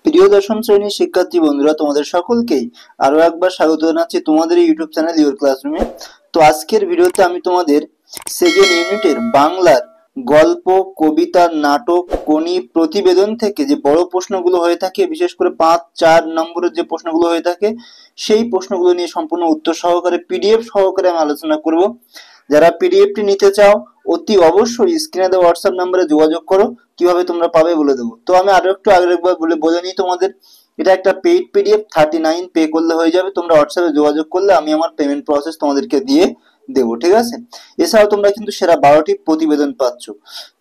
প্রিয় দশম শ্রেণীর শিক্ষার্থী বন্ধুরা, তোমাদের সকলকেই আরো একবার স্বাগত জানাচ্ছি তোমাদের ইউটিউব চ্যানেল ইওর ক্লাসরুমে। তো আজকের ভিডিওতে আমি তোমাদের সেকেন্ড ইউনিটের বাংলার গল্প, কবিতা, নাটক, কোনি, প্রতিবেদন থেকে যে বড় প্রশ্নগুলো হয়ে থাকে, বিশেষ করে 5-4 নম্বরের যে প্রশ্নগুলো হয়ে থাকে, সেই প্রশ্নগুলো নিয়ে সম্পূর্ণ উত্তর সহকারে পিডিএফ সহকারে আমি আলোচনা করব। যারা পিডিএফটি নিতে চাও অতি অবশ্যই স্ক্রিনে দেওয়া হোয়াটসঅ্যাপ নম্বরে যোগাযোগ করো। কিভাবে তোমরা পাবে বলে দেবো। তো আমি আরো একটু আরেকবার বলে নিই তোমাদের, এটা একটা পেইড পিডিএফ, 39 পে করলে হয়ে যাবে। তোমরা হোয়াটসঅ্যাপে যোগাযোগ করলে আমি আমার পেমেন্ট প্রসেস তোমাদেরকে দিয়ে দেবো, ঠিক আছে। এছাড়াও তোমরা কিন্তু সেরা 12টি প্রতিবেদন পাচ্ছ।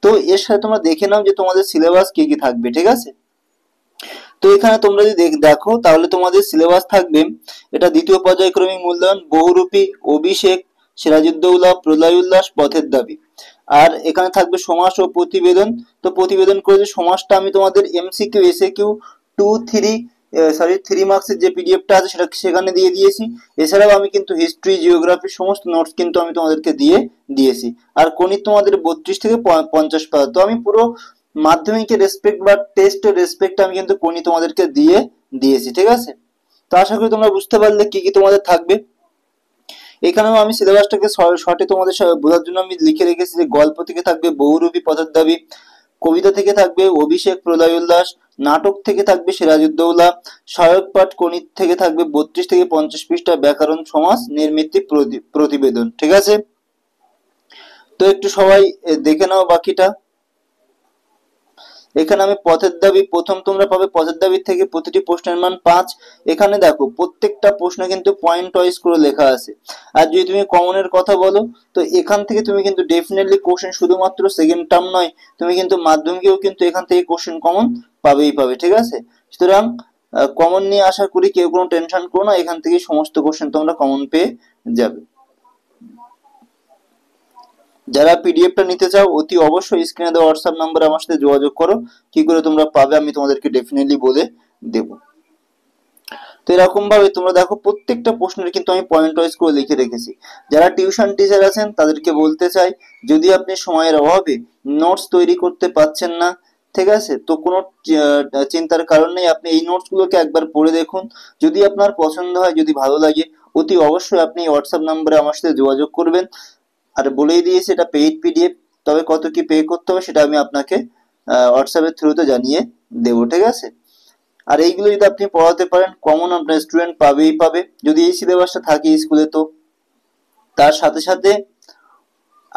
তো এর সাথে তোমরা দেখে নাও যে তোমাদের সিলেবাস কি কি থাকবে, ঠিক আছে। তো এখানে তোমরা যদি দেখো তাহলে তোমাদের সিলেবাস থাকবে, এটা দ্বিতীয় পর্যায়ক্রমিক মূল্যায়ন, বহুরূপী, অভিষেক, সিরাজউদ্দৌলা, প্রলয় উল্লাস, পথের দাবি। আর এখানে থাকবে সমাস ও প্রতিবেদন। তো প্রতিবেদন করে যে সমাসটা আমি তোমাদের এমসিকিউ এসএকিউ 3 মার্কসের যে পিডিএফটা আছে সেটা সেখানে দিয়ে দিয়েছি। এছাড়াও আমি কিন্তু হিস্ট্রি, জিওগ্রাফি সমস্ত নোটস কিন্তু আমি তোমাদেরকে দিয়ে দিয়েছি। আর গণিত তোমাদের 32 থেকে 50 পাতা। তো আমি পুরো মাধ্যমিকের রেসপেক্ট বা টেস্টের রেসপেক্ট আমি কিন্তু কোনি তোমাদেরকে দিয়ে দিয়েছি, ঠিক আছে। তো আশা করি তোমরা বুঝতে পারলে কি কি তোমাদের থাকবে। এখানেও আমি সিলেবাসটাকে শর্টে তোমাদের বোঝার জন্য আমি লিখে রেখেছি যে গল্প থেকে থাকবে বহুরূপী, পথের দাবি, কবিতা থেকে থাকবে অভিষেক, প্রলয় উল্লাস, নাটক থেকে থাকবে সিরাজউদ্দৌলা, সহায়ক পাঠ গণিত থেকে থাকবে 32 থেকে 50 পৃষ্ঠা, ব্যাকরণ, সমাস, নৈর্মিত্তিক প্রতিবেদন, ঠিক আছে। তো একটু সবাই দেখে নাও বাকিটা। এখানে আমি পথের দাবি প্রথম তোমরা পাবে, পথের দাবি থেকে প্রতিটি প্রশ্নের মান 5। এখানে দেখো প্রত্যেকটা প্রশ্ন কিন্তু পয়েন্ট ওয়াইজ করে লেখা আছে। আর যদি তুমি কমনের কথা বলো, তো এখান থেকে তুমি কিন্তু ডেফিনেটলি কোশ্চেন শুধুমাত্র সেকেন্ড টার্ম নয়, তুমি কিন্তু মাধ্যমিকেও কিন্তু এখান থেকে কোশ্চেন কমন পাবেই পাবে, ঠিক আছে। সুতরাং কমন নিয়ে আশা করি কেউ কোনো টেনশন করো না, এখান থেকে সমস্ত কোশ্চেন তোমরা কমন পেয়ে যাবে। যারা পিডিএফটা নিতে চাও অতি অবশ্যই স্ক্রিনে দেওয়া হোয়াটসঅ্যাপ নম্বরে আমার সাথে যোগাযোগ করো। কি করে তোমরা পাবে আমি তোমাদেরকে ডেফিনেটলি বলে দেব। তো এরকম ভাবে তোমরা দেখো প্রত্যেকটা প্রশ্নের কিন্তু আমি পয়েন্ট ওয়াইজ করে লিখে রেখেছি। যারা টিউশন টিচার আছেন তাদেরকে বলতে চাই, যদি আপনি সময়ের অভাবে নোটস তৈরি করতে পারছেন না, ঠিক আছে, তো কোনো চিন্তার কারণ নেই। আপনি এই নোটস গুলোকে একবার পড়ে দেখুন। যদি আপনার পছন্দ হয়, যদি ভালো লাগে, অতি অবশ্যই আপনি হোয়াটসঅ্যাপ নম্বরে আমার সাথে যোগাযোগ করবেন। আর বলেই দিয়েছি এটা পেইড পিডিএফ, তবে কত কি পে করতে হবে সেটা আমি আপনাকে হোয়াটসঅ্যাপের থ্রুতে জানিয়ে দেবো, ঠিক আছে। আর এইগুলো যদি আপনি পড়াতে পারেন, কমন আপনার স্টুডেন্ট পাবেই পাবে। যদি এই সিলেবাসটা থাকে স্কুলে, তো তার সাথে সাথে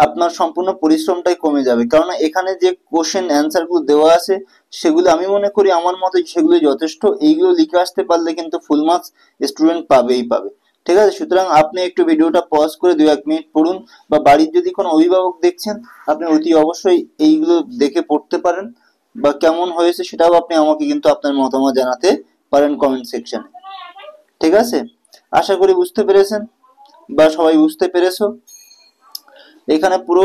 আপনার সম্পূর্ণ পরিশ্রমটাই কমে যাবে। কারণ এখানে যে কোশ্চেন অ্যান্সার গুলো দেওয়া আছে সেগুলো আমি মনে করি, আমার মতে সেগুলো যথেষ্ট। এইগুলো লিখে আসতে পারলে কিন্তু ফুল মার্কস স্টুডেন্ট পাবেই পাবে, ঠিক আছে। সুতরাং আপনি একটু ভিডিওটা পজ করে 2-1 মিনিট পড়ুন, বা বাড়ির যদি কোনো অভিভাবক দেখছেন আপনি অতি অবশ্যই এইগুলো দেখে পড়তে পারেন, বা কেমন হয়েছে সেটাও আপনি আমাকে কিন্তু আপনার মতামত জানাতে পারেন কমেন্ট সেকশনে, ঠিক আছে। আশা করি বুঝতে পেরেছেন বা সবাই বুঝতে পেরেছো। এখানে পুরো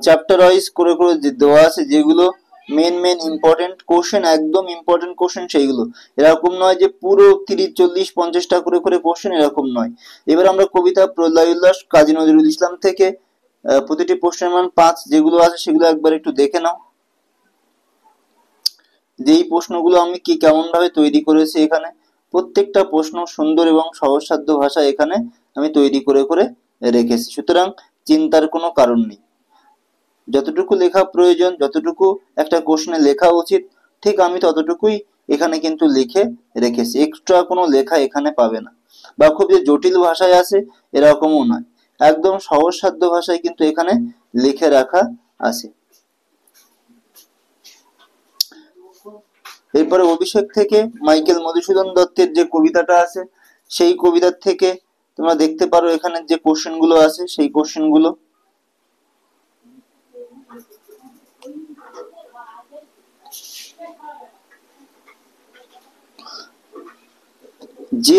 চ্যাপ্টার ওয়াইজ করে করে দেওয়া আছে, যেগুলো মেন ইম্পর্টেন্ট কোশ্চেন, একদম ইম্পর্টেন্ট কোশ্চেন সেইগুলো। এরকম নয় যে পুরো 30, 40, 50টা করে করে কোশ্চেন, এরকম নয়। এবার আমরা কবিতা, প্রলয় উল্লাস, কাজী নজরুল ইসলাম থেকে প্রতিটি প্রশ্নের মান 5 যেগুলো আছে সেগুলো একবার একটু দেখে নাও। যেই প্রশ্নগুলো আমি কি কেমন ভাবে তৈরি করেছি, এখানে প্রত্যেকটা প্রশ্ন সুন্দর এবং সহজসাধ্য ভাষায় এখানে আমি তৈরি করে করে রেখেছি। সুতরাং চিন্তার কোনো কারণ নেই। যতটুকু লেখা প্রয়োজন, যতটুকু একটা কোশ্চেনে লেখা উচিত, ঠিক আমি ততটুকুই এখানে কিন্তু লিখে রেখেছি। এক্সট্রা কোনো লেখা এখানে পাবে না, বা খুব যে জটিল ভাষায় আছে এরকমও নয়। একদম সহজসাধ্য ভাষায় কিন্তু এখানে লিখে রাখা আছে। এরপরে অভিষেক থেকে মাইকেল মধুসূদন দত্তের যে কবিতাটা আছে, সেই কবিতার থেকে তোমরা দেখতে পারো এখানে যে কোশ্চেন গুলো আছে সেই কোশ্চেন গুলো। যে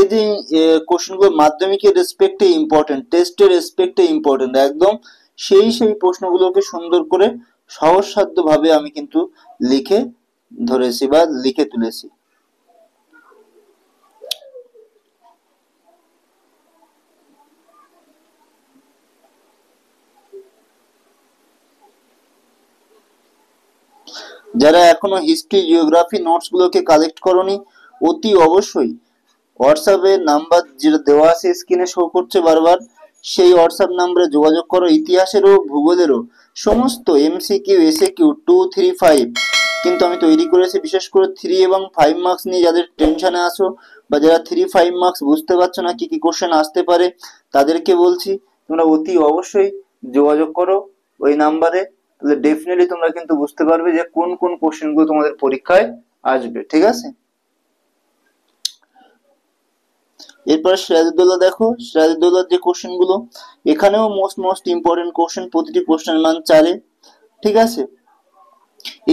যে কোশ্চেন গুলো মাধ্যমিকের রেসপেক্টে ইম্পর্টেন্ট, টেস্টের রেসপেক্টে ইম্পর্টেন্ট, একদম সেই প্রশ্নগুলোকে সুন্দর করে সহজসাধ্য ভাবে আমি কিন্তু লিখে ধরেছি বা লিখে তুলেছি। যারা এখনো হিস্ট্রি জিওগ্রাফি নোটসগুলোকে কালেক্ট করনি, অতি অবশ্যই হোয়াটসঅ্যাপের নাম্বার যেটা দেওয়া আছে স্ক্রিনে শো করছে বারবার, সেই হোয়াটসঅ্যাপ নাম্বারে যোগাযোগ করো। ইতিহাসেরও ভূগোলেরও সমস্ত এমসিকিউ এসএকিউ 2, 3, 5 কিন্তু আমি তৈরি করেছি, বিশেষ করে 3 এবং 5 মার্কস নিয়ে যাদের টেনশনে আসো বা যারা 3, 5 মার্কস বুঝতে পারছো না কি কি কোশ্চেন আসতে পারে, তাদেরকে বলছি তোমরা অতি অবশ্যই যোগাযোগ করো ওই নাম্বারে। তাহলে ডেফিনেটলি তোমরা কিন্তু বুঝতে পারবে যে কোন কোন কোশ্চেনগুলো তোমাদের পরীক্ষায় আসবে। ঠিক আছে, এরপর সিরাজউদ্দৌলা দেখো, সিরাজউদ্দৌলার যে কোশ্চেন গুলো, এখানেও মোস্ট ইম্পর্টেন্ট কোশ্চেন, প্রতিটি কোশ্চেন মান 4। ঠিক আছে,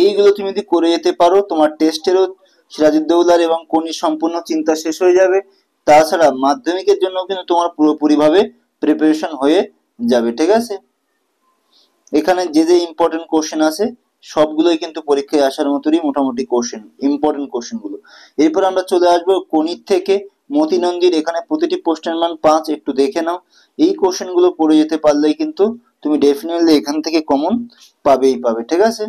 এইগুলো তুমি যদি করে যেতে পারো তোমার টেস্টেরও সিরাজউদ্দৌলার এবং কোনি সম্পূর্ণ চিন্তা শেষ হয়ে যাবে। তাছাড়া মাধ্যমিকের জন্য কিন্তু তোমার পুরোপুরি ভাবে প্রিপারেশন হয়ে যাবে। ঠিক আছে, এখানে যে যে ইম্পর্টেন্ট কোশ্চেন আছে সবগুলোই কিন্তু পরীক্ষায় আসার মতোই মোটামুটি কোশ্চেন, ইম্পর্টেন্ট কোশ্চেন গুলো। এরপর আমরা চলে আসবো গণিত থেকে মতি নন্দীর, এখানে প্রতিটি প্রশ্নের মান 5, একটু দেখে নাও। এই কোশ্চেন গুলো পড়ে যেতে পারলেই কিন্তু তুমি ডেফিনেটলি এখান থেকে কমন পাবেই পাবে। ঠিক আছে,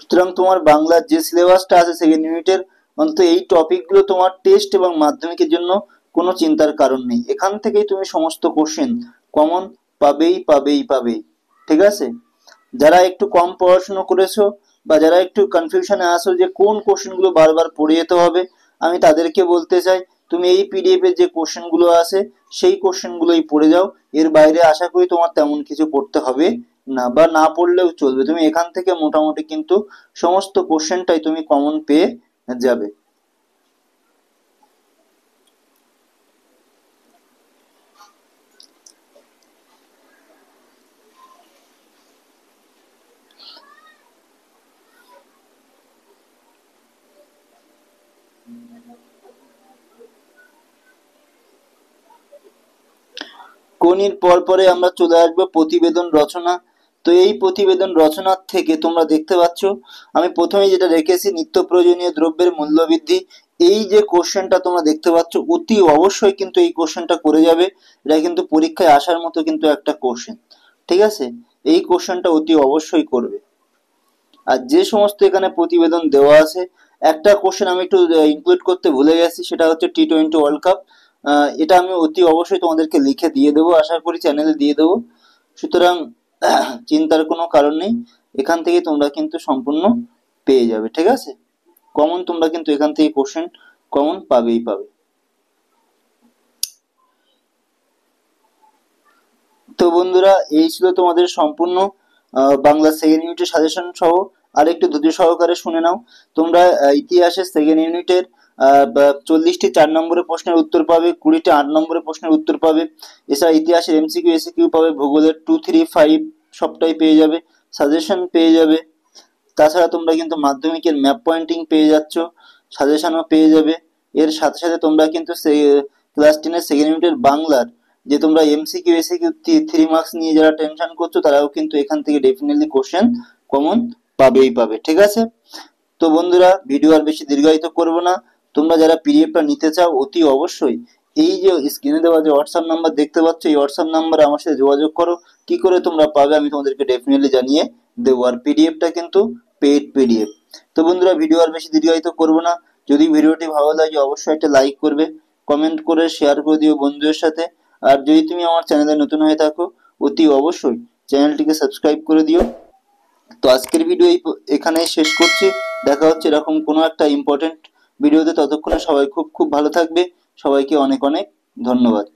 সুতরাং তোমার বাংলার যে সিলেবাসটা আছে সেকেন্ড ইউনিটের, অন্তত এই টপিকগুলো তোমার টেস্ট এবং মাধ্যমিকের জন্য কোনো চিন্তার কারণ নেই। এখান থেকেই তুমি সমস্ত কোশ্চেন কমন পাবেই। ঠিক আছে, যারা একটু কম পড়াশোনা করেছো বা যারা একটু কনফিউশনে আছো যে কোন কোশ্চেনগুলো বারবার পড়ে যেতে হবে, আমি তাদেরকে বলতে চাই তুমি এই পিডিএফ এর যে কোশ্চেনগুলো আছে সেই কোশ্চেনগুলোই পড়ে যাও। এর বাইরে আশা করি তোমার তেমন কিছু পড়তে হবে না, বা না পড়লেও চলবে। তুমি এখান থেকে মোটামুটি কিন্তু সমস্ত কোশ্চেনটাই তুমি কমন পেয়ে যাবে। কোনির পরে আমরা চলে আসবো প্রতিবেদন রচনা। তো এই প্রতিবেদন রচনার থেকে তোমরা দেখতে পাচ্ছ আমি প্রথমেই যেটা রেখেছি, নিত্য প্রয়োজনীয় দ্রব্যের মূল্য বৃদ্ধি। এই যে কোশ্চেনটা তোমরা দেখতে পাচ্ছ অতি অবশ্যই কিন্তু এই কোশ্চেনটা করে যাবে, এটা কিন্তু পরীক্ষায় আসার মতো কিন্তু একটা কোশ্চেন। ঠিক আছে, এই কোশ্চেনটা অতি অবশ্যই করবে। আর যে সমস্ত এখানে প্রতিবেদন দেওয়া আছে, একটা কোশ্চেন আমি একটু ইনক্লুড করতে ভুলে গেছি, সেটা হচ্ছে টি20 ওয়ার্ল্ড কাপ। এটা আমি অতি অবশ্যই তোমাদেরকে লিখে দিয়ে দেবো, আশা করি চ্যানেলে দিয়ে দেবো। সুতরাং চিন্তার কোনো কারণ নেই, এখান থেকে তোমরা কিন্তু সম্পূর্ণ পেয়ে যাবে। ঠিক আছে, কমন তোমরা কিন্তু এখান থেকে কোশ্চেন কমন পাবেই পাবে। তো বন্ধুরা, এই ছিল তোমাদের সম্পূর্ণ বাংলা সেকেন্ড ইউনিটের সাজেশন সহ। আর একটু ধৈর্য সহকারে শুনে নাও। তোমরা ইতিহাসের সেকেন্ড ইউনিটের 40টি 4 নম্বরের প্রশ্নের উত্তর পাবে, 20টি 8 নম্বরের প্রশ্নের উত্তর পাবে। এছাড়া ইতিহাসের এমসিকিউ এসিকিউ পাবে, ভূগোলের 2, 3, 5 সবটাই পেয়ে যাবে, সাজেশন পেয়ে যাবে। তাছাড়া তোমরা কিন্তু মাধ্যমিকের ম্যাপ পয়েন্টিং পেয়ে যাচ্ছ, সাজেশনও পেয়ে যাবে। এর সাথে সাথে তোমরা কিন্তু ক্লাস 10-এর সেকেন্ড ইউনিটের বাংলার যে তোমরা এমসিকিউ এসিকিউ 3 মার্কস নিয়ে যারা টেনশন করছো, তারাও কিন্তু এখান থেকে ডেফিনেটলি কোশ্চেন কমন পাবেই পাবে। ঠিক আছে, তো বন্ধুরা ভিডিও আর বেশি দীর্ঘায়িত করব না। তোমরা যারা পিডিএফটা নিতে চাও অতি অবশ্যই এই যে স্ক্রিনে দেওয়া যে হোয়াটসঅ্যাপ নাম্বার দেখতে পাচ্ছ, এই হোয়াটসঅ্যাপ নাম্বারে আমার সাথে যোগাযোগ করো। কি করে তোমরা পাবে আমি তোমাদেরকে ডেফিনেটলি জানিয়ে দেবো। আর পিডিএফটা কিন্তু পেইড পিডিএফ। তো বন্ধুরা ভিডিও আর বেশি দীর্ঘায়িত করব না। যদি ভিডিওটি ভালো লাগে অবশ্যই একটা লাইক করবে, কমেন্ট করে শেয়ার করে দিও বন্ধুদের সাথে। আর যদি তুমি আমার চ্যানেলে নতুন হয়ে থাকো অতি অবশ্যই চ্যানেলটিকে সাবস্ক্রাইব করে দিও। তো আজকের ভিডিও এখানেই শেষ করছি। দেখা হচ্ছে এরকম কোনো একটা ইম্পর্টেন্ট ভিডিওতে, ততক্ষণে সবাই খুব খুব ভালো থাকবে। সবাইকে অনেক অনেক ধন্যবাদ।